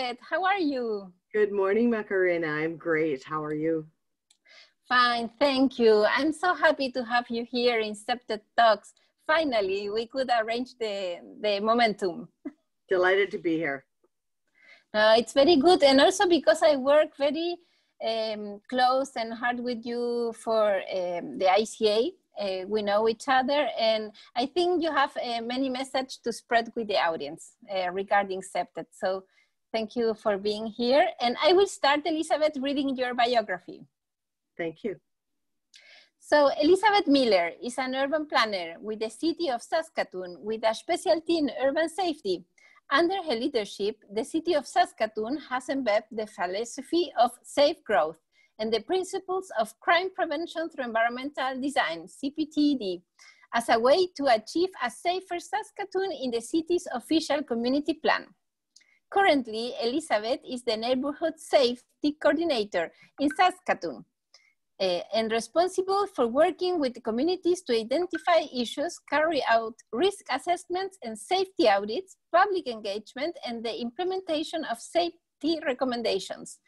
Elisabeth. How are you? Good morning, Macarena. I'm great. How are you? Fine, thank you. I'm so happy to have you here in CPTED Talks. Finally, we could arrange the momentum. Delighted to be here. It's very good, and also because I work very close and hard with you for the ICA. We know each other, and I think you have many messages to spread with the audience regarding CPTED. So thank you for being here. And I will start, Elisabeth, reading your biography. Thank you. So Elisabeth Miller is an urban planner with the city of Saskatoon with a specialty in urban safety. Under her leadership, the city of Saskatoon has embedded the philosophy of safe growth and the principles of crime prevention through environmental design, CPTED, as a way to achieve a safer Saskatoon in the city's official community plan. Currently, Elisabeth is the neighborhood safety coordinator in Saskatoon and responsible for working with the communities to identify issues, carry out risk assessments and safety audits, public engagement, and the implementation of safety recommendations.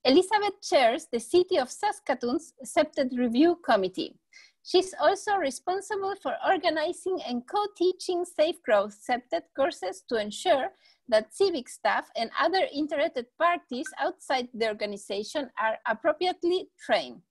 Elisabeth chairs the City of Saskatoon's CPTED Review Committee. She's also responsible for organizing and co-teaching Safe Growth CPTED courses to ensure that civic staff and other interested parties outside the organization are appropriately trained.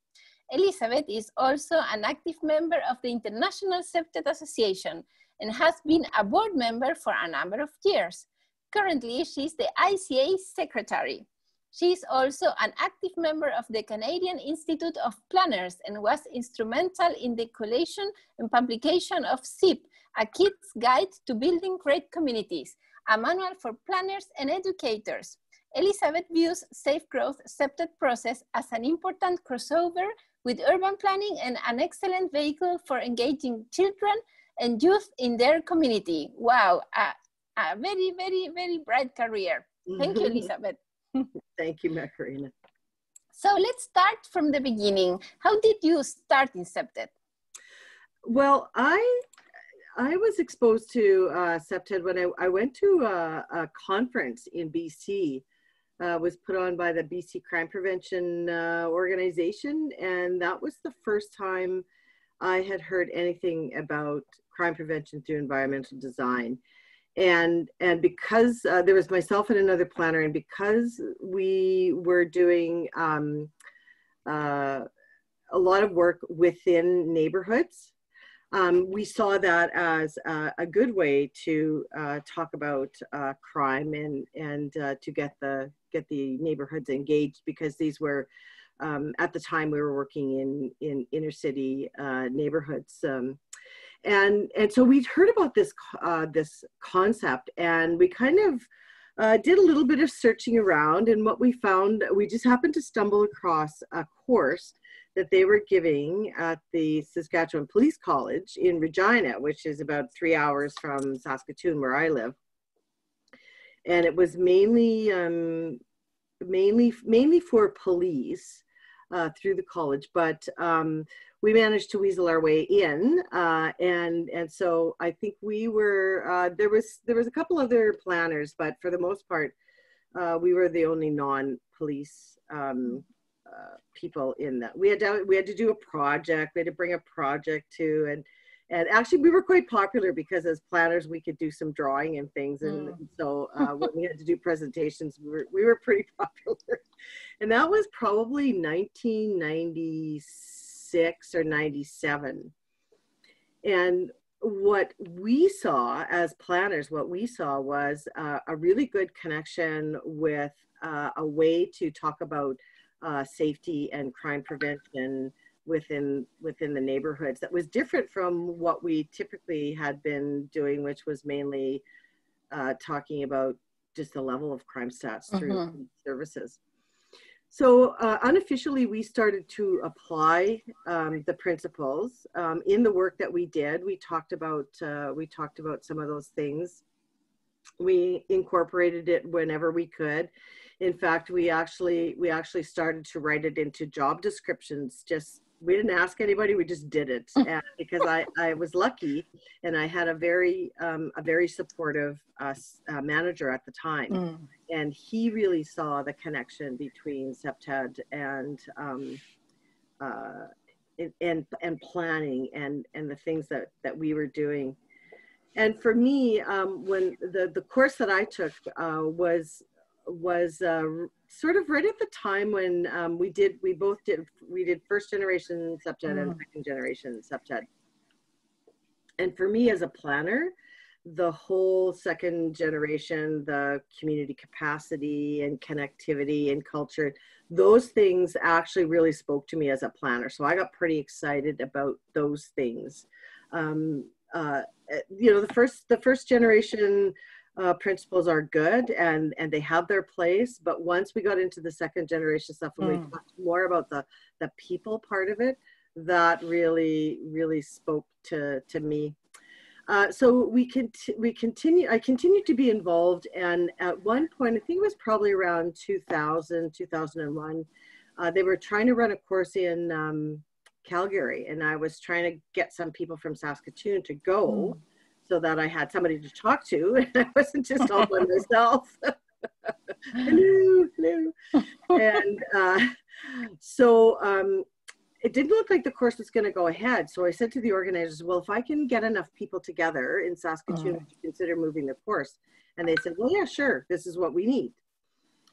Elisabeth is also an active member of the International CPTED Association and has been a board member for a number of years. Currently, she's the ICA Secretary. She is also an active member of the Canadian Institute of Planners and was instrumental in the collation and publication of SIP, a kid's guide to building great communities, a manual for planners and educators. Elisabeth views Safe Growth CPTED process as an important crossover with urban planning and an excellent vehicle for engaging children and youth in their community. Wow, a very, very, very bright career. Thank you, Elisabeth. Thank you, Macarena. So let's start from the beginning. How did you start in CPTED? Well, I was exposed to CPTED when I went to a conference in BC. Was put on by the BC Crime Prevention Organization, and that was the first time I had heard anything about crime prevention through environmental design. And because there was myself and another planner, and because we were doing a lot of work within neighborhoods, we saw that as a good way to talk about crime and to get the neighborhoods engaged, because these were at the time we were working in inner city neighborhoods. And so we'd heard about this concept, and we kind of did a little bit of searching around, and what we found, we just happened to stumble across a course that they were giving at the Saskatchewan Police College in Regina, which is about 3 hours from Saskatoon, where I live. And it was mainly for police through the college, but we managed to weasel our way in, and so I think we were there was a couple other planners, but for the most part, we were the only non-police people in that. We had to do a project. We had to bring a project to, and actually we were quite popular because as planners we could do some drawing and things, and so when we had to do presentations, we were pretty popular. And that was probably 1996 or 97. And what we saw as planners, was a really good connection with a way to talk about safety and crime prevention within the neighborhoods that was different from what we typically had been doing, which was mainly talking about just the level of crime stats through services. So unofficially, we started to apply the principles in the work that we did. We talked about some of those things. We incorporated it whenever we could. In fact, we actually started to write it into job descriptions just we didn't ask anybody, we just did it. And because I was lucky and I had a very supportive manager at the time. And he really saw the connection between CPTED and planning and the things that we were doing. And for me, when the course that I took was sort of right at the time when we did first generation CPTED and second generation CPTED. And for me as a planner, the whole second generation, the community capacity and connectivity and culture, those things actually really spoke to me as a planner. So I got pretty excited about those things. You know, the first generation principles are good and they have their place, but once we got into the second generation stuff and we talked more about the people part of it, that really spoke to me. So I continued to be involved, and at one point, I think it was probably around 2001, they were trying to run a course in Calgary, and I was trying to get some people from Saskatoon to go so that I had somebody to talk to, and I wasn't just all by myself. Hello. And so it didn't look like the course was going to go ahead. So I said to the organizers, well, if I can get enough people together in Saskatoon, would you consider moving the course? And they said, well, yeah, sure. This is what we need.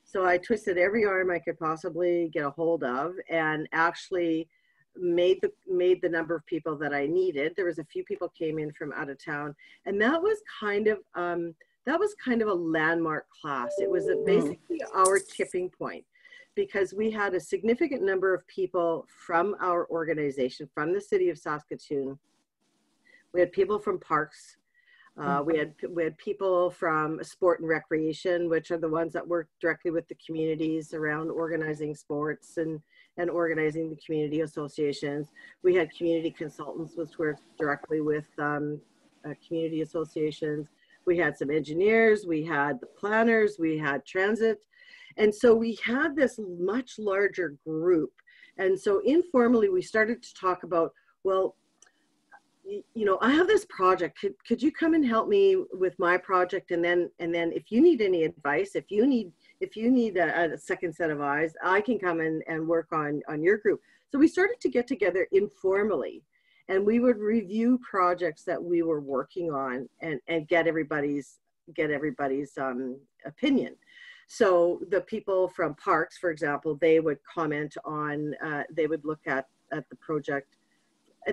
So I twisted every arm I could possibly get a hold of and actually made the number of people that I needed. There was a few people came in from out of town, and that was kind of a landmark class. It was basically our tipping point, because we had a significant number of people from our organization, from the city of Saskatoon. We had people from parks. We had people from sport and recreation, which are the ones that work directly with the communities around organizing sports and organizing the community associations. We had community consultants, which worked directly with community associations. We had some engineers, we had the planners, we had transit. And so we had this much larger group. And so informally, we started to talk about, well, you know, I have this project. Could you come and help me with my project? And then if you need any advice, if you need a second set of eyes, I can come and work on your group. So we started to get together informally, and we would review projects that we were working on and get everybody's opinion. So the people from parks, for example, they would comment on, they would look at the project.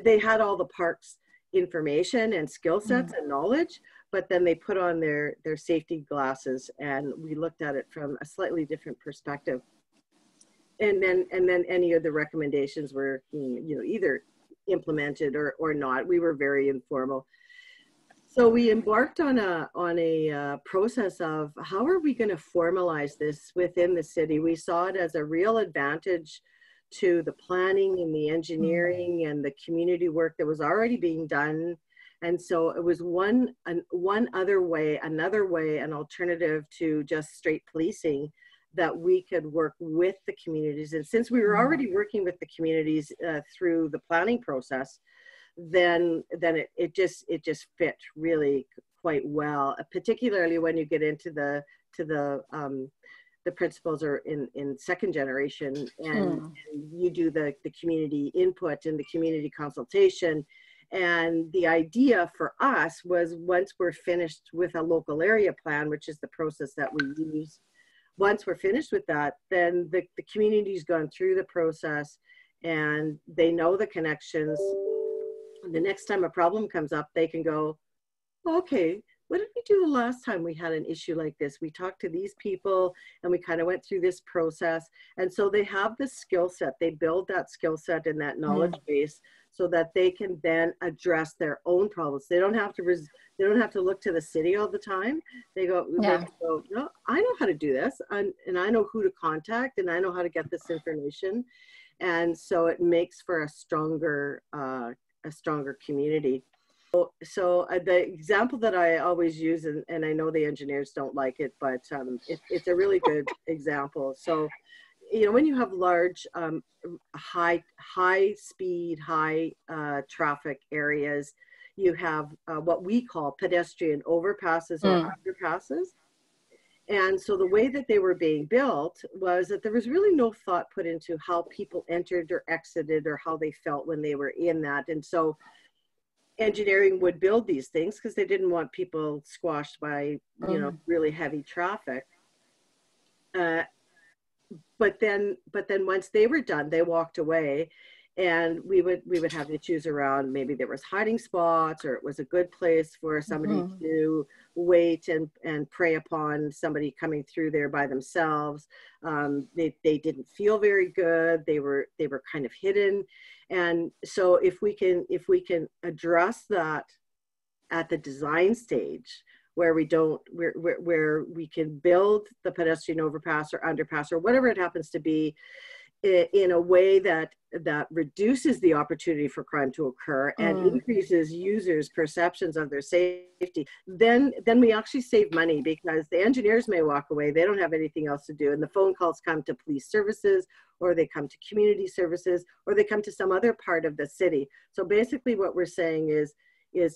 They had all the parks information and skill sets and knowledge, but then they put on their safety glasses and we looked at it from a slightly different perspective. And then any of the recommendations were, you know, either implemented or not. We were very informal. So we embarked on a process of how are we going to formalize this within the city. We saw it as a real advantage to the planning and the engineering and the community work that was already being done. And so it was another way, an alternative to just straight policing, that we could work with the communities. And since we were already working with the communities through the planning process, then it just fit really quite well, particularly when you get into the principles are in second generation and you do the community input and the community consultation. And the idea for us was, once we're finished with a local area plan, which is the process that we use, once we're finished with that, then the community's gone through the process and they know the connections. The next time a problem comes up, they can go, okay, what did we do the last time we had an issue like this? We talked to these people and we kind of went through this process. And so they have the skill set, they build that skill set and that knowledge base so that they can then address their own problems. They don't have to look to the city all the time. They go, no, I know how to do this, and I know who to contact, and I know how to get this information. And so it makes for a stronger community. So the example that I always use, and I know the engineers don't like it, but it's a really good example. So you know, when you have large, high speed, high traffic areas, you have what we call pedestrian overpasses or underpasses. And so the way that they were being built was that there was really no thought put into how people entered or exited or how they felt when they were in that. And so engineering would build these things because they didn't want people squashed by, you know, really heavy traffic. But then once they were done, they walked away, and we would have issues around maybe there was hiding spots, or it was a good place for somebody to wait and prey upon somebody coming through there by themselves. They didn't feel very good. They were kind of hidden. And so if we can address that at the design stage, where we can build the pedestrian overpass or underpass or whatever it happens to be in a way that reduces the opportunity for crime to occur and increases users' perceptions of their safety, then we actually save money, because the engineers may walk away, they don't have anything else to do, and the phone calls come to police services, or they come to community services, or they come to some other part of the city. So basically what we're saying is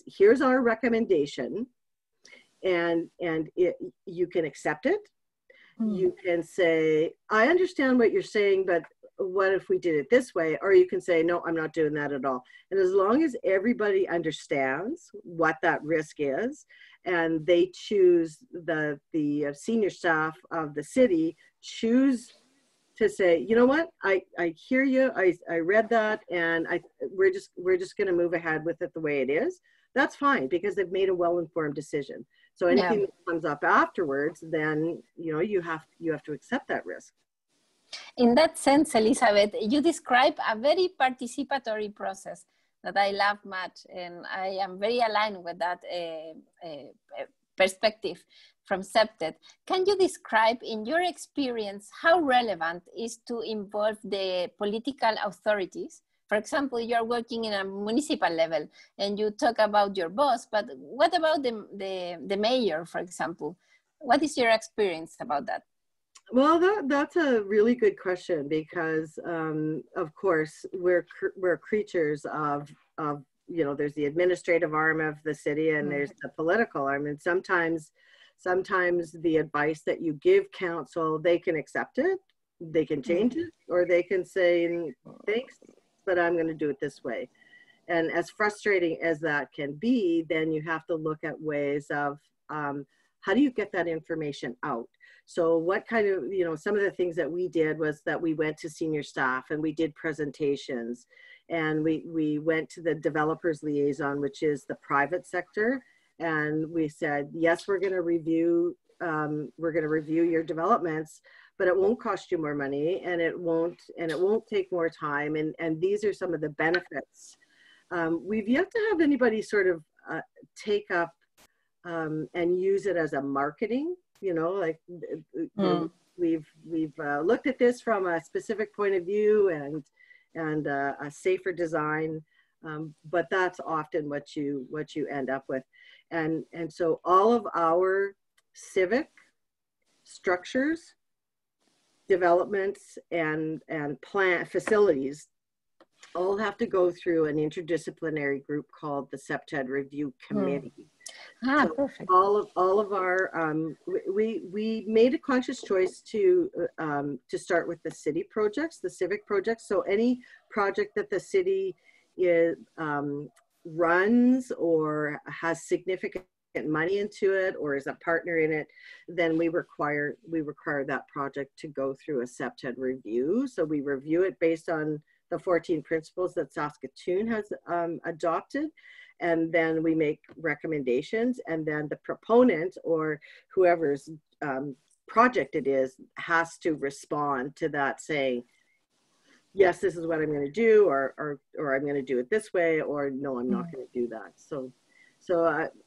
here's our recommendation, and you can accept it. You can say, I understand what you're saying, but what if we did it this way? Or you can say, no, I'm not doing that at all. And as long as everybody understands what that risk is, and they choose, the senior staff of the city choose to say, you know what, I hear you, I read that, and we're just going to move ahead with it the way it is. That's fine, because they've made a well-informed decision. So anything that comes up afterwards, then, you know, you have to accept that risk. In that sense, Elisabeth, you describe a very participatory process that I love much, and I am very aligned with that perspective from CPTED. Can you describe, in your experience, how relevant is to involve the political authorities? For example, you're working in a municipal level and you talk about your boss, but what about the mayor, for example? What is your experience about that? Well, that's a really good question, because of course we're creatures of, you know, there's the administrative arm of the city and there's the political arm, and sometimes the advice that you give council, they can accept it, they can change it, or they can say thanks, but I'm going to do it this way. And as frustrating as that can be, then you have to look at ways of how do you get that information out? So what kind of, you know, some of the things that we did was that we went to senior staff and we did presentations, and we went to the developers liaison, which is the private sector. And we said, yes, we're going to review your developments, but it won't cost you more money, and it won't take more time. And these are some of the benefits. We've yet to have anybody sort of take up and use it as a marketing, you know, like we've looked at this from a specific point of view and a safer design, but that's often what you end up with. And so all of our civic structures, developments, and plant facilities all have to go through an interdisciplinary group called the CPTED Review Committee. So perfect. All of our we made a conscious choice to start with the city projects, the civic projects. So any project that the city runs or has significant money into it or is a partner in it, then we require that project to go through a CPTED review. So we review it based on the 14 principles that Saskatoon has adopted, and then we make recommendations, and then the proponent or whoever's project it is has to respond to that, saying, yes, this is what I'm going to do, or I'm going to do it this way, or no, I'm not going to do that. So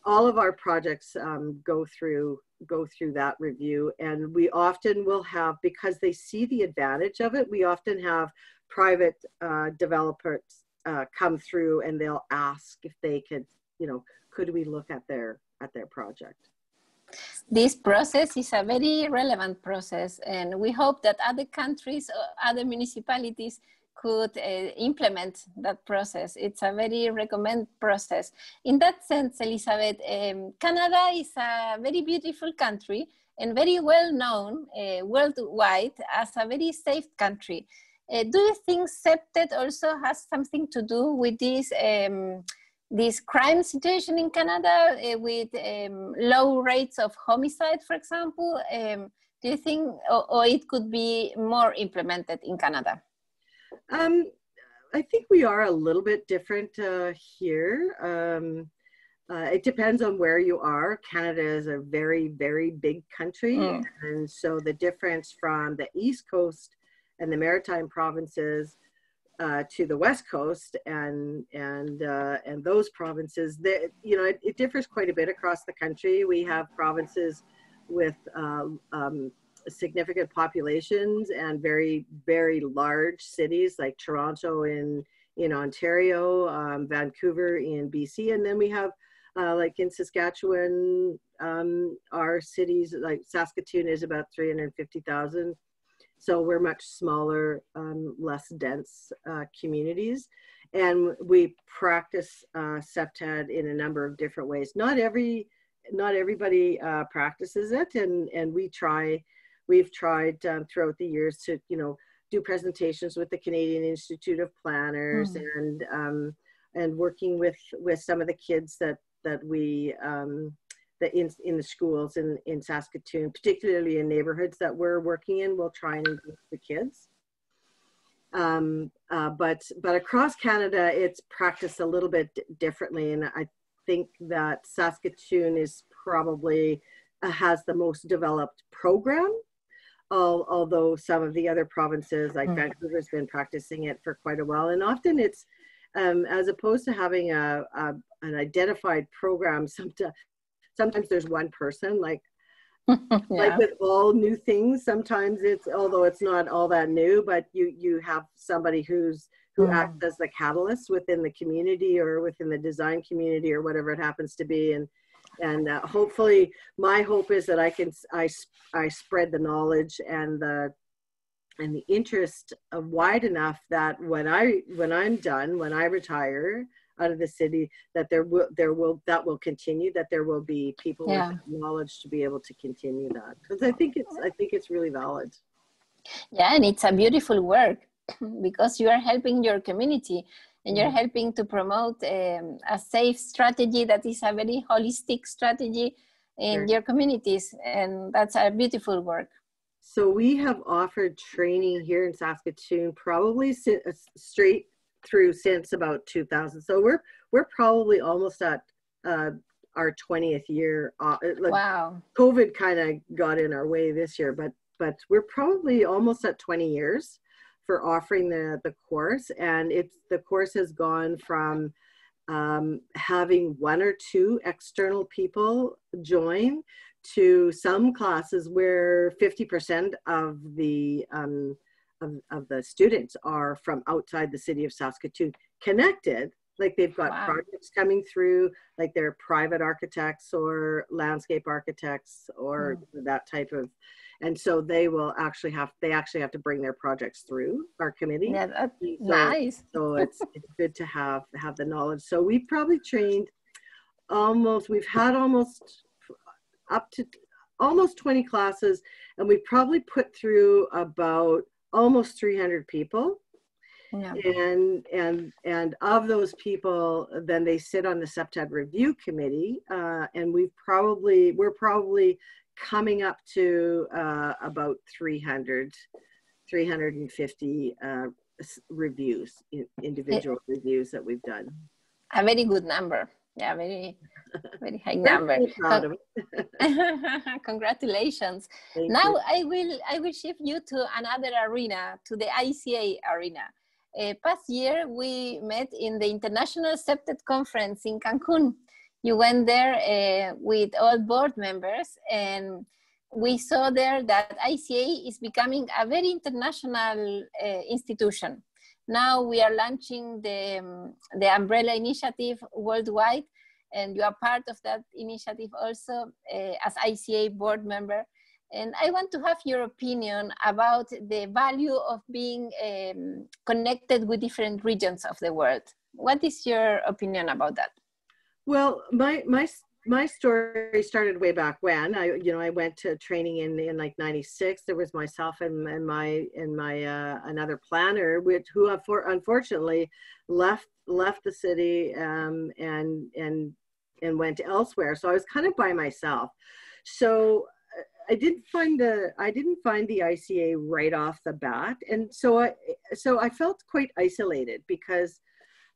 all of our projects go through that review, and we often will have, because they see the advantage of it, we often have private developers come through, and they'll ask if they could, you know, could we look at their project. This process is a very relevant process, and we hope that other countries or other municipalities could implement that process. It's a very recommended process. In that sense, Elisabeth, Canada is a very beautiful country and very well known worldwide as a very safe country. Do you think CPTED also has something to do with this crime situation in Canada with low rates of homicide, for example? Do you think, or it could be more implemented in Canada? I think we are a little bit different here. It depends on where you are. Canada is a very, very big country. And so the difference from the East Coast and the Maritime provinces to the West Coast and those provinces, it differs quite a bit across the country. We have provinces with significant populations and very, very large cities like Toronto in Ontario, Vancouver in BC, and then we have like in Saskatchewan, our cities like Saskatoon is about 350,000. So we're much smaller, less dense communities. And we practice CPTED in a number of different ways. Not everybody practices it, and we've tried throughout the years to do presentations with the Canadian Institute of Planners and working with some of the kids that we in the schools in Saskatoon, particularly in neighborhoods that we're working in. We'll try and engage the kids. But across Canada, it's practiced a little bit differently, and I think that Saskatoon is probably has the most developed program. Although some of the other provinces, like Vancouver, has been practicing it for quite a while, and often it's as opposed to having an identified program. Sometimes there's one person, like with all new things. Sometimes although it's not all that new, but you have somebody who acts as the catalyst within the community or within the design community or whatever it happens to be, and hopefully my hope is that I spread the knowledge and the interest wide enough that when I'm done, when I retire out of the city, that that will continue, that there will be people with knowledge to be able to continue that, because I think it's really valid. Yeah, and it's a beautiful work because you are helping your community. And you're helping to promote a safe strategy that is a very holistic strategy in your communities. And that's a beautiful work. So we have offered training here in Saskatoon probably straight through since about 2000. So we're probably almost at our 20th year. Wow. COVID kind of got in our way this year, but we're probably almost at 20 years for offering the course. And the course has gone from having one or two external people join to some classes where 50% of the students are from outside the city of Saskatoon, connected. Like they've got projects coming through, like they're private architects or landscape architects or that type of. And so they actually have to bring their projects through our committee. Yeah, that's nice. So it's good to have the knowledge. So we've probably trained we've had up to almost 20 classes, and we've probably put through about almost 300 people. Yeah. And of those people, then they sit on the CPTED review committee, and we're probably coming up to about 350 reviews, individual reviews that we've done. A very good number. Yeah, very, very high number. Proud of it. Congratulations. Thank now you. I will shift you to another arena, to the ICA arena. Past year, we met in the International CPTED Conference in Cancun. You went there with all board members, and we saw there that ICA is becoming a very international institution. Now we are launching the umbrella initiative worldwide, and you are part of that initiative also as ICA board member. And I want to have your opinion about the value of being connected with different regions of the world. What is your opinion about that? Well, my story started way back when. I went to training in like '96. There was myself and my another planner, who unfortunately left the city and went elsewhere. So I was kind of by myself. So I didn't find the ICA right off the bat, and so I felt quite isolated because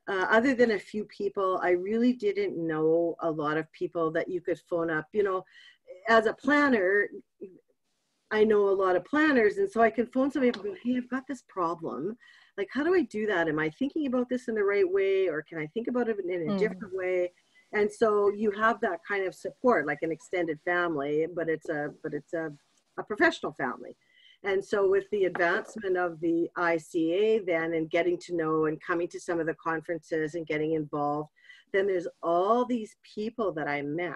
other than a few people, I really didn't know a lot of people that you could phone up. You know, as a planner, I know a lot of planners, and so I can phone somebody up and go, "Hey, I've got this problem. Like, how do I do that? Am I thinking about this in the right way, or can I think about it in a different way?" And so you have that kind of support, like an extended family, but it's a professional family. And so with the advancement of the ICA then, and getting to know and coming to some of the conferences and getting involved, then there's all these people that I met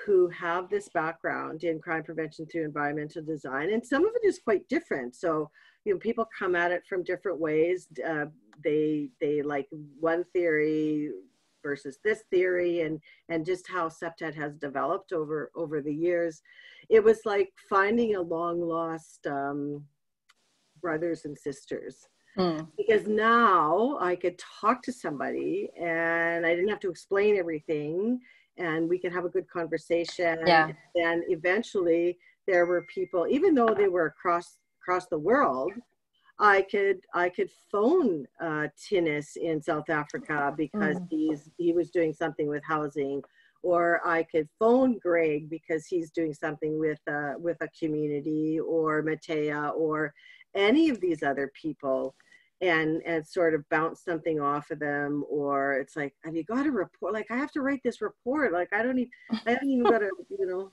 who have this background in crime prevention through environmental design. And some of it is quite different. So, you know, people come at it from different ways. They like one theory versus this theory, and just how CPTED has developed over the years. It was like finding a long lost brothers and sisters, because now I could talk to somebody and I didn't have to explain everything, and we could have a good conversation. Yeah. And eventually there were people, even though they were across the world, I could phone Tinnis in South Africa because he was doing something with housing, or I could phone Greg because he's doing something with a community, or Matea, or any of these other people, and sort of bounce something off of them. Or it's like, have you got a report? Like, I have to write this report. Like, I haven't even got a, you know,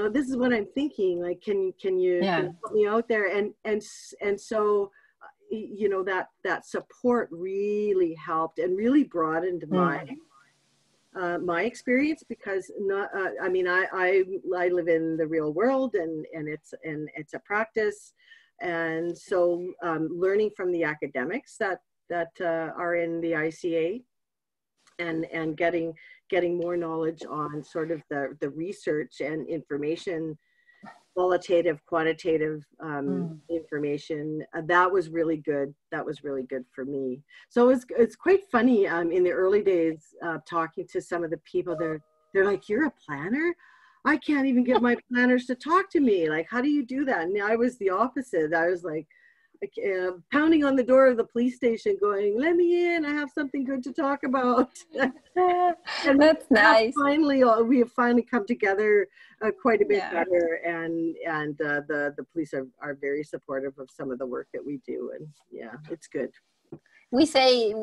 this is what I'm thinking. Like, can you help me out there? And so, you know, that support really helped and really broadened my experience, because I mean, I live in the real world, and it's a practice. And so learning from the academics that are in the ICA, and getting more knowledge on sort of the research and information, qualitative, quantitative information, that was really good. That was really good for me. So it's quite funny in the early days, talking to some of the people. They're like, "You're a planner? I can't even get my planners to talk to me. Like, how do you do that?" And I was the opposite. I was like, pounding on the door of the police station going, "Let me in, I have something good to talk about." And that's nice. We have finally come together quite a bit better, and the police are very supportive of some of the work that we do, and yeah, it's good. We say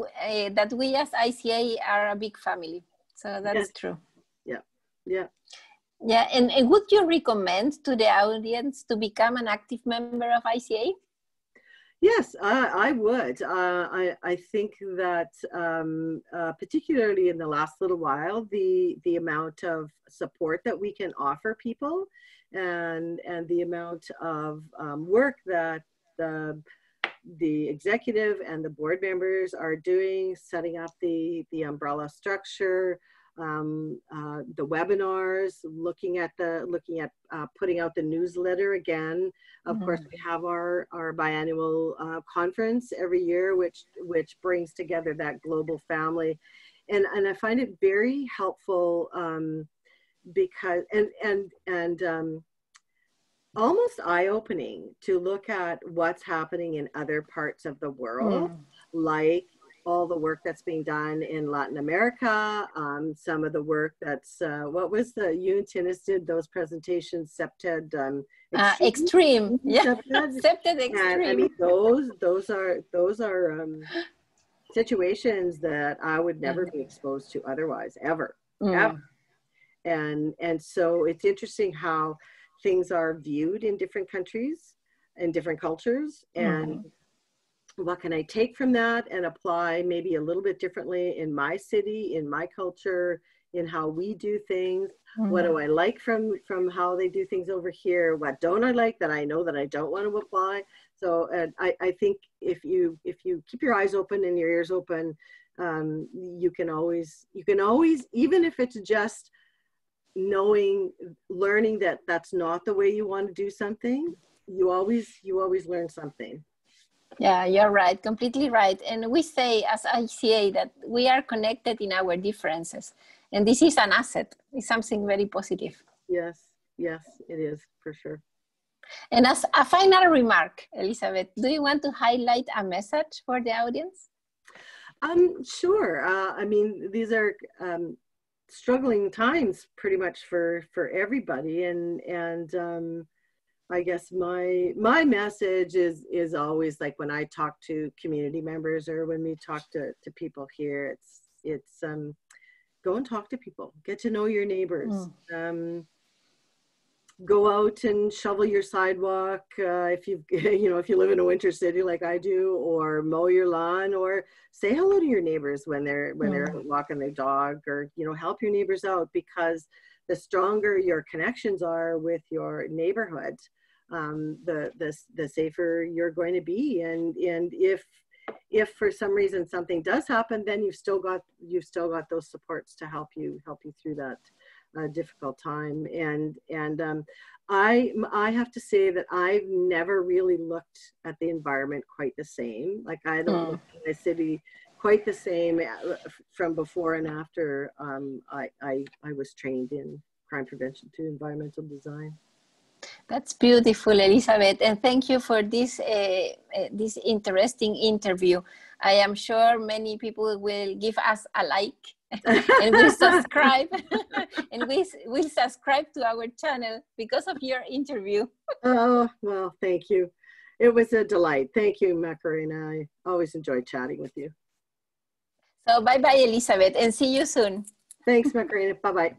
that we as ICA are a big family, so that's true. Yeah, and would you recommend to the audience to become an active member of ICA? Yes, I would. I think that particularly in the last little while, the amount of support that we can offer people, and the amount of work that the executive and the board members are doing, setting up the umbrella structure, the webinars, looking at putting out the newsletter again. Of course, we have our biannual conference every year, which brings together that global family, and I find it very helpful, because and almost eye-opening to look at what's happening in other parts of the world, like all the work that's being done in Latin America, some of the work that's, what was you and Tinnis did those presentations, CPTED Extreme. Yeah, CPTED Extreme. And, I mean, those are situations that I would never be exposed to otherwise, ever. And so it's interesting how things are viewed in different countries and different cultures, and what can I take from that and apply maybe a little bit differently in my city, in my culture, in how we do things? What do I like from how they do things over here? What don't I like that I know that I don't want to apply? So I think if you keep your eyes open and your ears open, you can always, even if it's just learning that that's not the way you want to do something, you always learn something. Yeah, you're right, completely right. And we say as ICA that we are connected in our differences. And this is an asset. It's something very positive. Yes, yes, it is, for sure. And as a final remark, Elisabeth, do you want to highlight a message for the audience? Sure. I mean, these are struggling times pretty much for everybody. And I guess my message is always like when I talk to community members or when we talk to people here, it's go and talk to people, get to know your neighbors, go out and shovel your sidewalk if you live in a winter city like I do, or mow your lawn, or say hello to your neighbors when they're walking their dog, or help your neighbors out, because the stronger your connections are with your neighborhood, the safer you're going to be. And if for some reason something does happen, then you've still got those supports to help you through that difficult time. And I have to say that I've never really looked at the environment quite the same. Like I don't look at the city quite the same from before and after I was trained in crime prevention to environmental design. That's beautiful, Elisabeth, and thank you for this this interesting interview. I am sure many people will give us a like and will subscribe, and we will subscribe to our channel because of your interview. Oh, well, thank you. It was a delight. Thank you, Macarena. I always enjoyed chatting with you. So bye-bye, Elisabeth, and see you soon. Thanks, Macarena. Bye-bye.